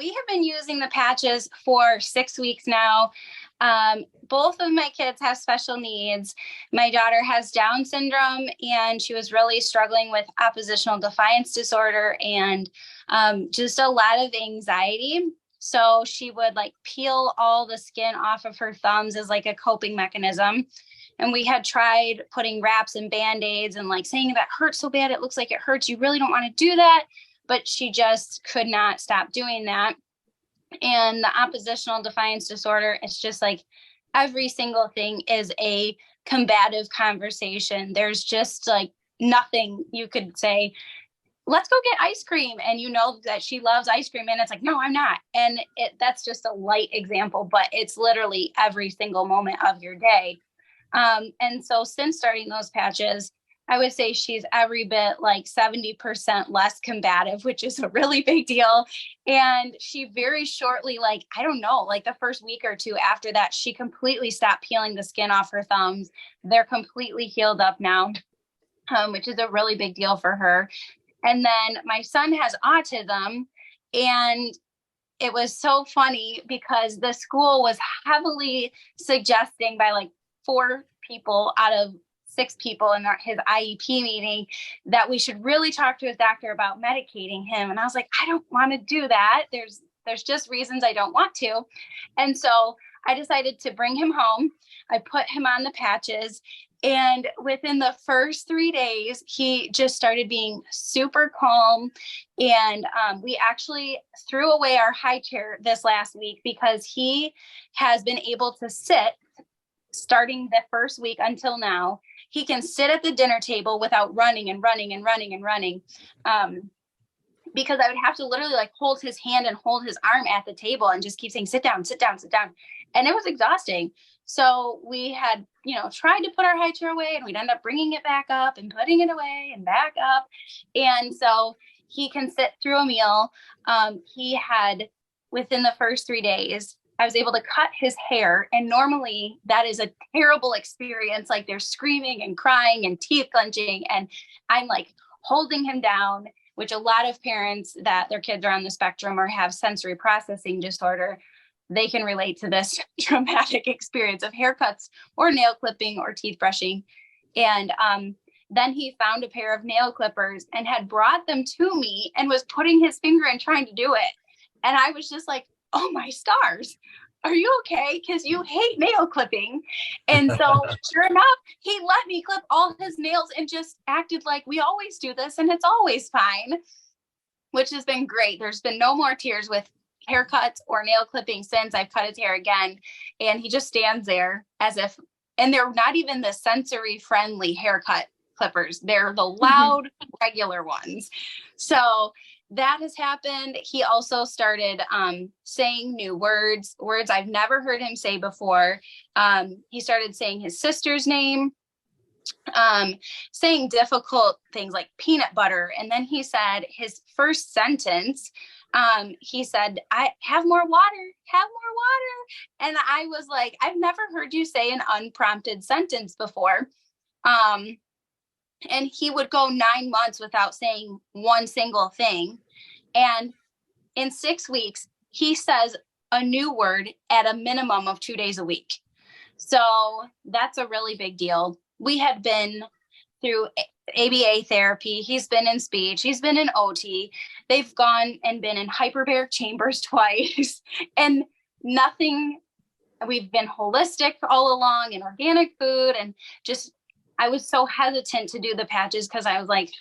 we have been using the patches for 6 weeks now. Both of my kids have special needs. My daughter has Down syndrome, and she was really struggling with oppositional defiance disorder and just a lot of anxiety. So she would like peel all the skin off of her thumbs as like a coping mechanism. And we had tried putting wraps and Band-Aids and like saying that hurts so bad, it looks like it hurts. You really don't want to do that. But she just could not stop doing that. And the oppositional defiance disorder, it's just like every single thing is a combative conversation. There's just like nothing you could say, let's go get ice cream. And you know that she loves ice cream. And it's like, no, I'm not. And that's just a light example, but it's literally every single moment of your day. And so since starting those patches, I would say she's every bit like 70% less combative, which is a really big deal. And she very shortly, like, I don't know, like the first week or two after that, she completely stopped peeling the skin off her thumbs. They're completely healed up now, which is a really big deal for her. And then my son has autism, and it was so funny because the school was heavily suggesting by like 4 people out of 6 people in his IEP meeting that we should really talk to his doctor about medicating him. And I was like, I don't want to do that. There's just reasons I don't want to. And so I decided to bring him home. I put him on the patches. And within the first 3 days, he just started being super calm. And we actually threw away our high chair this last week because he has been able to sit starting the first week until now. He can sit at the dinner table without running and running and running and running. Because I would have to literally like hold his hand and hold his arm at the table and just keep saying, sit down, sit down, sit down. And it was exhausting. So we had, tried to put our high chair away, and we'd end up bringing it back up and putting it away and back up. And so he can sit through a meal. He had, within the first 3 days, I was able to cut his hair. And normally that is a terrible experience. Like they're screaming and crying and teeth clenching. And I'm like holding him down, which a lot of parents that their kids are on the spectrum or have sensory processing disorder, they can relate to this traumatic experience of haircuts or nail clipping or teeth brushing. And then he found a pair of nail clippers and had brought them to me and was putting his finger in trying to do it. And I was just like, oh my stars, are you okay? Because you hate nail clipping. And so sure enough, he let me clip all his nails and just acted like we always do this and it's always fine, which has been great. There's been no more tears with haircuts or nail clipping since I've cut his hair again. And he just stands there as if, and they're not even the sensory friendly haircut clippers. They're the loud, regular ones. So that has happened. He also started saying new words I've never heard him say before. He started saying his sister's name, saying difficult things like peanut butter. And then he said his first sentence, he said, I have more water. And I was like, I've never heard you say an unprompted sentence before. And he would go 9 months without saying one single thing. And in 6 weeks, he says a new word at a minimum of 2 days a week. So that's a really big deal. We had been through ABA therapy. He's been in speech. He's been in OT. They've gone and been in hyperbaric chambers twice and nothing. We've been holistic all along and organic food, and just, I was so hesitant to do the patches because I was like,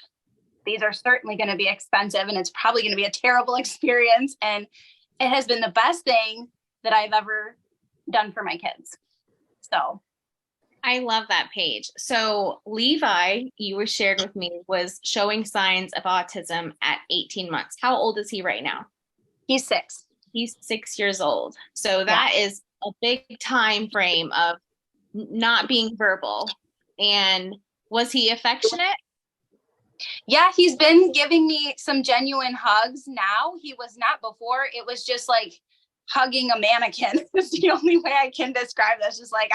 these are certainly going to be expensive and it's probably going to be a terrible experience. And it has been the best thing that I've ever done for my kids. So I love that page. So Levi, you were shared with me, was showing signs of autism at 18 months. How old is he right now? He's 6. He's 6 years old. So that is a big time frame of not being verbal. And was he affectionate? Yeah, he's been giving me some genuine hugs now. He was not before. It was just like hugging a mannequin. It's the only way I can describe this. Just like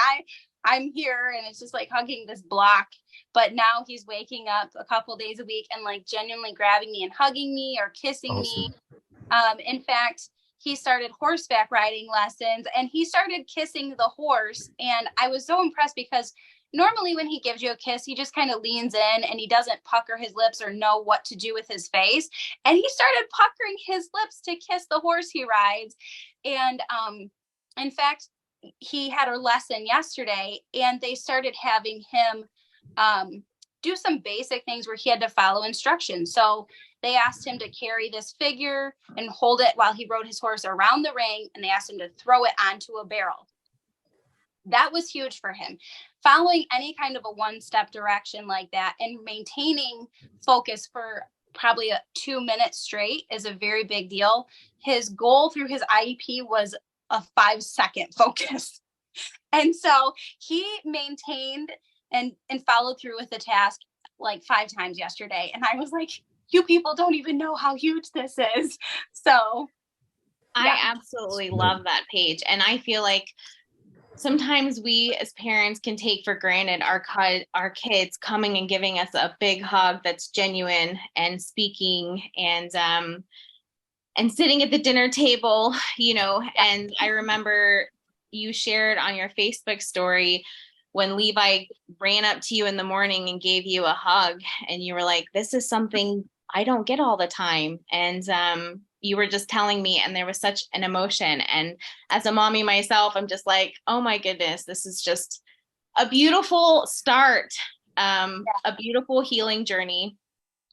I'm here, and it's just like hugging this block. But now he's waking up a couple days a week and like genuinely grabbing me and hugging me or kissing me. In fact, he started horseback riding lessons, and he started kissing the horse. And I was so impressed because normally when he gives you a kiss, he just kind of leans in and he doesn't pucker his lips or know what to do with his face. And he started puckering his lips to kiss the horse he rides. And in fact, he had a lesson yesterday, and they started having him do some basic things where he had to follow instructions. So they asked him to carry this figure and hold it while he rode his horse around the ring, and they asked him to throw it onto a barrel. That was huge for him. Following any kind of a one-step direction like that and maintaining focus for probably 2 minutes straight is a very big deal. His goal through his IEP was a 5-second focus. And so he maintained and followed through with the task like 5 times yesterday. And I was like, you people don't even know how huge this is. So yeah. I absolutely love that page. And I feel like sometimes we as parents can take for granted our kids coming and giving us a big hug that's genuine and speaking and sitting at the dinner table, you know. And I remember you shared on your Facebook story when Levi ran up to you in the morning and gave you a hug, and you were like, this is something I don't get all the time. And you were just telling me, and there was such an emotion. And as a mommy myself, I'm just like, oh my goodness, this is just a beautiful start, a beautiful healing journey.